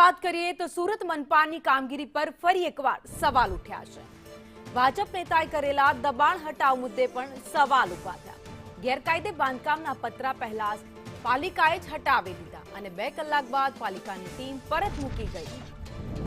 વાત કરીએ તો સુરત મનપાની કામગીરી પર ફરી એકવાર સવાલ ઉઠ્યા છે। ભાજપ નેતાએ કરેલા દબાણ હટાવ મુદ્દે પણ સવાલ ઉભા થયા। ગેરકાયદે બાંધકામના પતરા પહેલા પાલિકાએ જ હટાવી દીધા અને 2 કલાક બાદ પાલિકાની ટીમ પરત મૂકી ગઈ।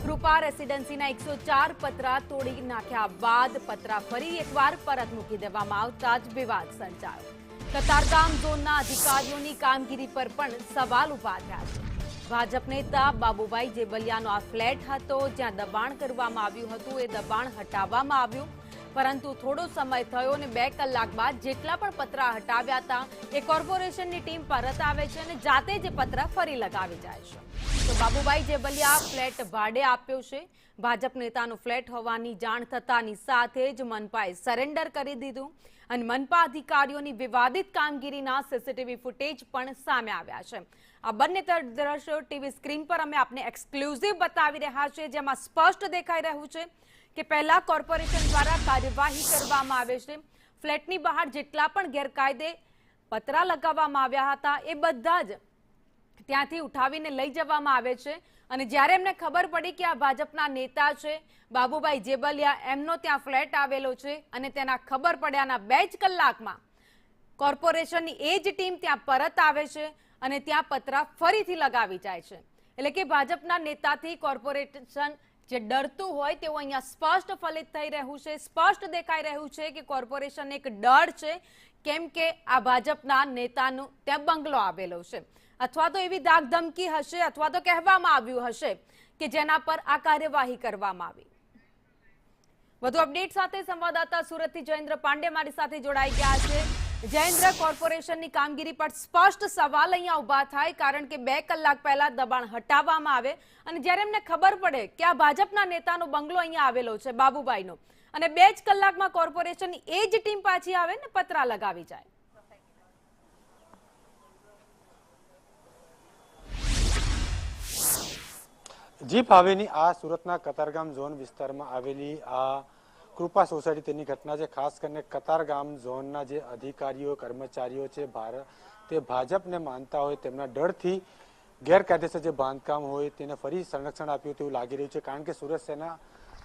કૃપા રેસિડેન્સીના 104 પતરા તોડી નાખ્યા બાદ પતરા ફરી એકવાર પરત મૂકી દેવામાં આવતા જ વિવાદ સર્જાયો। કતારગામ ઝોનના અધિકારીઓની કામગીરી પર પણ સવાલ ઉભા થયા છે। ભાજપ નેતા બાબુભાઈ જેબલિયાનો આ ફ્લેટ હતો જ્યાં દબાણ કરવામાં આવ્યું હતું એ દબાણ હટાવવામાં આવ્યું, પરંતુ થોડો સમય થયો અને 2 કલાક બાદ જેટલા પણ પતરા હટાવ્યા હતા એ કોર્પોરેશનની ટીમ પરત આવે છે અને જાતે જ પતરા ફરી લગાવી જાય છે। તો બાબુભાઈ જેબલિયા ફ્લેટ ભાડે આપ્યો છે। ભાજપ નેતાનો ફ્લેટ હોવાની જાણ થતાની સાથે જ મનપાએ સરેન્ડર કરી દીધું અને મનપા અધિકારીઓની વિવાદિત કામગીરીના સીસીટીવી ફૂટેજ પણ સામે આવ્યા છે। આ બંને દ્રશ્યો ટીવી સ્ક્રીન પર અમે આપને એક્સક્લુઝિવ બતાવી રહ્યા છીએ, જેમાં સ્પષ્ટ દેખાઈ રહ્યું છે કે પહેલા કોર્પોરેશન દ્વારા કાર્યવાહી કરવામાં આવે છે। ફ્લેટની બહાર જેટલા પણ ગેરકાયદે પતરા લગાવવામાં આવ્યા હતા એ બધા જ ત્યાંથી ઉઠાવીને લઈ જવામાં આવે છે અને જ્યારે એમને ખબર પડી કે આ ભાજપના નેતા છે બાબુભાઈ જેબલિયા, એમનો ત્યાં ફ્લેટ આવેલો છે અને તેના ખબર પડ્યાના 2 જ કલાકમાં કોર્પોરેશનની એ જ ટીમ ત્યાં પરત આવે છે અને ત્યાં પતરા ફરીથી લગાવી જાય છે। એટલે કે ભાજપના નેતાથી કોર્પોરેશન જે ડરતું હોય તેવું અહીંયા સ્પષ્ટ ફલિત થઈ રહ્યું છે। સ્પષ્ટ દેખાઈ રહ્યું છે કે કોર્પોરેશનને એક ડર છે, કેમ કે આ ભાજપના નેતાનું ત્યાં બંગલો આવેલો છે, અથવા તો એવી ધાકધમકી હશે અથવા તો કહેવામાં આવ્યું હશે કે જેના પર આ કાર્યવાહી કરવામાં આવી। વધુ અપડેટ સાથે સંવાદદાતા સુરતથી જયેન્દ્ર પાંડે મારી સાથે જોડાઈ ગયા છે। જયેન્દ્ર, કોર્પોરેશનની કામગીરી પર સ્પષ્ટ સવાલ અહીંયા ઉભા થાય, કારણ કે 2 કલાક પહેલા દબાણ હટાવવામાં આવે અને જ્યારે એમને ખબર પડે કે આ ભાજપના નેતાનો બંગલો અહીંયા આવેલો છે બાબુભાઈનો, અને 2 જ કલાકમાં કોર્પોરેશનની એ જ ટીમ પાછી આવે ને પતરા લગાવી જાય। જી ભાવેની આ સુરતના કતારગામ ઝોન વિસ્તારમાં આવેલી આ કૃપા સોસાયટી તેની ઘટના છે। ખાસ કરીને કતારગામ ઝોનના જે અધિકારીઓ કર્મચારીઓ છે તે ભાજપને માનતા હોય તેમના ડરથી ગેરકાયદેસર જે બાંધકામ હોય તેને ફરી સંરક્ષણ આપ્યું તેવું લાગી રહ્યું છે, કારણ કે સુરત શહેરના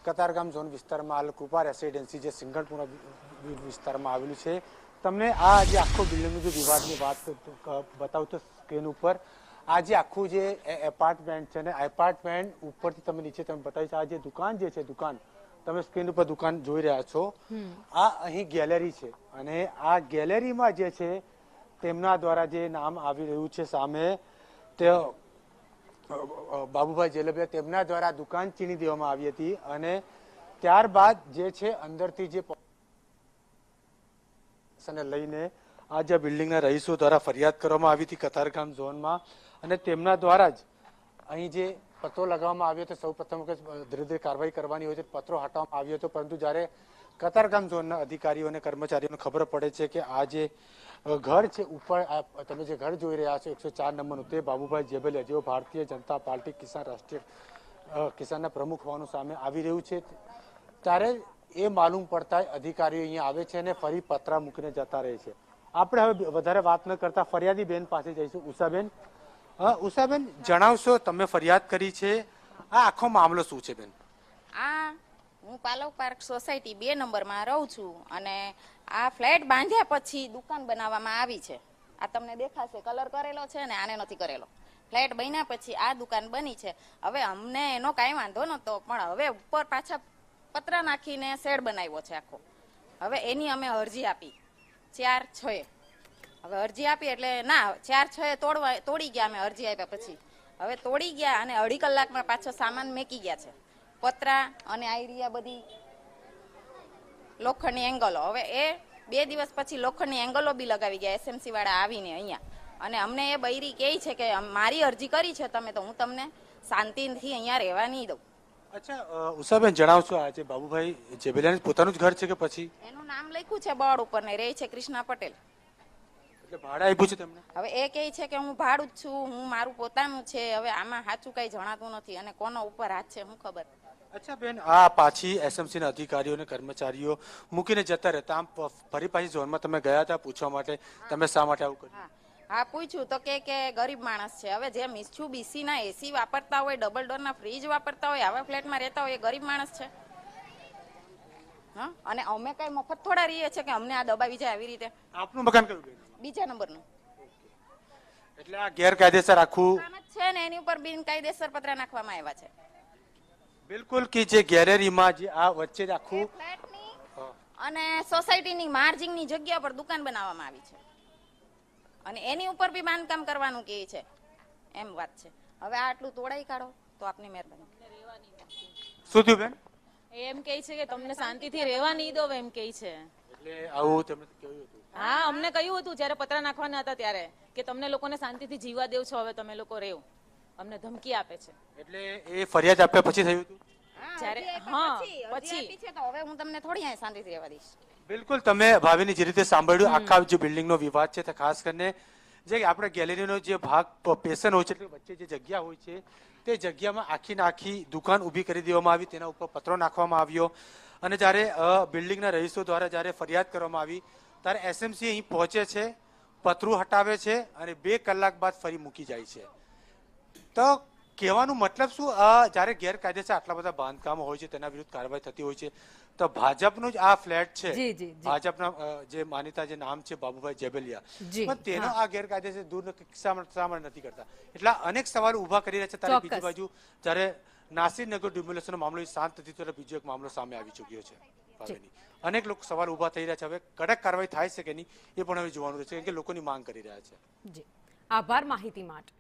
કતારગામ ઝોન વિસ્તારમાં હાલ કૃપા રેસિડેન્સી જે સિંગણપુરા વિસ્તારમાં આવેલું છે। તમને આ જે આખો બિલ્ડિંગનું જે વિવાદની વાત બતાવું તો સ્ક્રીન ઉપર આ જે આખું જે એપાર્ટમેન્ટ છે ને, એપાર્ટમેન્ટ ઉપરથી તમે નીચે તમે બતાવીશ આ જે દુકાન જે છે, દુકાન તમે સ્ક્રીન ઉપર દુકાન જોઈ રહ્યા છો, આ અહીં ગેલેરી છે અને આ ગેલેરીમાં જે છે તેમના દ્વારા જે નામ આવી રહ્યું છે સામે તે બાબુભાઈ જેલબિયા, તેમના દ્વારા દુકાન ચીની દેવામાં આવી હતી અને ત્યારબાદ જે છે અંદરથી જે લઈને આ જે બિલ્ડિંગના રહીશો દ્વારા ફરિયાદ કરવામાં આવી હતી કતારગામ ઝોનમાં અને તેમના દ્વારા જ અહીં જે પત્રો લગાવવામાં આવ્યો હતો, સૌ પ્રથમ ધીરે ધીરે કાર્યવાહી કરવાની હોય છે, પત્રો હટાવવામાં આવ્યો હતો, પરંતુ જ્યારે કતારગામ ઝોનના અધિકારીઓ અને કર્મચારીઓને ખબર પડે છે કે આ જે ઘર છે ઉપર તમે જે ઘર જોઈ રહ્યા છો 104 નંબરનું, તે બાબુભાઈ જેબલિયા જેઓ ભારતીય જનતા પાર્ટી કિસાન રાષ્ટ્રીય કિસાનના પ્રમુખ હોવાનું સામે આવી રહ્યું છે, ત્યારે એ માલુમ પડતા અધિકારીઓ અહીંયા આવે છે અને ફરી પતરા મૂકીને જતા રહે છે। આપણે હવે વધારે વાત ન કરતા ફરિયાદી બેન પાસે જઈશું। ઉષાબેન, ઉષાબેન જણાવશો, તમે ફરિયાદ કરી છે, આ આખો મામલો શું છે બેન? હું પાલવ પાર્ક સોસાયટી 2 નંબરમાં રહું છું અને આ ફ્લેટ બાંધ્યા પછી દુકાન બનાવવામાં આવી છે। આ તમને દેખાશે કલર કરેલો છે ને આને નથી કરેલો। ફ્લેટ બન્યા પછી આ દુકાન બની છે। હવે અમને એનો કાંઈ વાંધો નહોતો, પણ હવે ઉપર પાછા પતરા નાખીને શેડ બનાવ્યો છે આખો। હવે એની અમે અરજી આપી 4/6, હવે અરજી આપી એટલે ના 4/6 તોડી ગયા। અમે અરજી આપ્યા પછી હવે તોડી ગયા અને 2.5 કલાકમાં પાછો સામાન મેકી ગયા છે, પતરા અને આઈડિયા બધી લોખંડની એંગલો। હવે એ 2 દિવસ પછી લોખંડની એંગલો બી લગાવી ગયા એસએમસી વાળા આવીને અહીંયા, અને અમને એ બૈરી કહે છે કે મારી અરજી કરી છે તમે, તો હું તમને શાંતિથી અહીંયા રહેવા નહીં દઉં। અચ્છા ઉષાબેન, જણાવશો આ જે બાબુભાઈ જેબલિયાનું પોતાનું જ ઘર છે કે પછી એનું નામ લખ્યું છે બોર્ડ ઉપર ને, રહે છે કૃષ્ણા પટેલ, એટલે ભાડે આપ્યું છે તમને? હવે એ કહે છે કે હું ભાડું જ છું, હું મારું પોતાનું છે। હવે આમાં સાચું કઈ જણાતું નથી અને કોનો ઉપર હાથ છે હું ખબર। અચ્છા બેન, આ પાછી એસએમસી ના અધિકારીઓ અને કર્મચારીઓ મૂકીને જતા રહેતા, આમ ફરી પાછી ઝોનમાં તમે ગયા હતા પૂછવા માટે, તમે શા માટે આવું કર્યું? હા પૂછ્યું તો કે ગરીબ માણસ છે. હવે જે મિત્સુબિશી ના એસી વાપરતા હોય, ડબલ ડોર ના ફ્રીજ વાપરતા હોય, આવા ફ્લેટમાં રહેતા હોય, એ ગરીબ માણસ છે? હા, અને અમે કઈ મફત થોડા રહીએ છીએ કે અમને આ દબાવી જાય આવી રીતે? આપનું મકાન કયું બેન? બીજા નંબરનું એટલે આ ગેરકાયદેસર આખું મકાન જ છે ને એની ઉપર બિનકાયદેસર પતરા નાખવામાં આવ્યા છે. બિલકુલ કે જે ગેલેરીમાં જે આ વચ્ચે જ આખું ફ્લેટની અને સોસાયટીની માર્જિંગની જગ્યા પર દુકાન બનાવવામાં આવી છે અને એની ઉપર બી બાંધકામ કરવાનું કહે છે, એમ વાત છે. હવે આ આટલું તોડાઈ કાઢો તો આપની મહેરબાની. શું થયું બેન? એમ કહે છે કે તમને શાંતિથી રહેવા નહીં દો એમ કહે છે. એટલે આવું તમને કહ્યું હતું? હા, અમને કહ્યું હતું જ્યારે પતરા નાખવાના હતા ત્યારે કે તમને લોકોને શાંતિથી જીવવા દેવ છો, હવે તમે લોકો રહેવો. અમને ધમકી આપે છે. એટલે એ ફરિયાદ આપ્યા પછી થયું હતું? પછી છે તો હવે હું તમને થોડી અહીં શાંતિથી રહેવા દઈશ. બિલકુલ, તમે ભાવિની જે રીતે સાંભળ્યું, આખા જે બિલ્ડિંગનો વિવાદ છે તે ખાસ કરીને જે આપણે ગેલેરીનો જે ભાગ પેશન હોય છે, એટલે વચ્ચે જે જગ્યા હોય છે તે જગ્યામાં આખી ને આખી દુકાન ઊભી કરી દેવામાં આવી, તેના ઉપર પતરો નાખવામાં આવ્યો. અને જ્યારે બિલ્ડિંગના રહીશો દ્વારા જ્યારે ફરિયાદ કરવામાં આવી ત્યારે એસએમસી અહીં પહોંચે છે, પતરું હટાવે છે અને 2 કલાક બાદ ફરી મૂકી જાય છે. તો કહેવાનું મતલબ શું, જ્યારે ગેરકાયદેસર આટલા બધા બાંધકામો હોય છે તેના વિરુદ્ધ કાર્યવાહી થતી હોય છે, તો ભાજપનું જ આ ફ્લેટ છે, જી, જી, જી. ભાજપના જે માનીતા જે નામ છે બાબુભાઈ જેબલિયા, જી, પણ તેનો હા. આ ગેરકાયદેસર દૂર શા માટે નથી કરતા? એટલા અનેક સવાલો ઉભા કરી રહ્યા છે. ત્યારે બીજી ચોક્કસ. બાજુ જ્યારે નાસિરનગર ડ્યુમ્યુલેશનનો મામલો શાંત થતી ત્યારે બીજો એક મામલો સામે આવી ચૂક્યો છે. ભાવિની, અનેક લોકો સવાલ ઉભા થઈ રહ્યા છે. હવે કડક કાર્યવાહી થાય છે કે નહીં એ પણ હવે જોવાનું રહેશે, કેમ કે લોકોની માંગ કરી રહ્યા છે. જી, આભાર માહિતી માટે.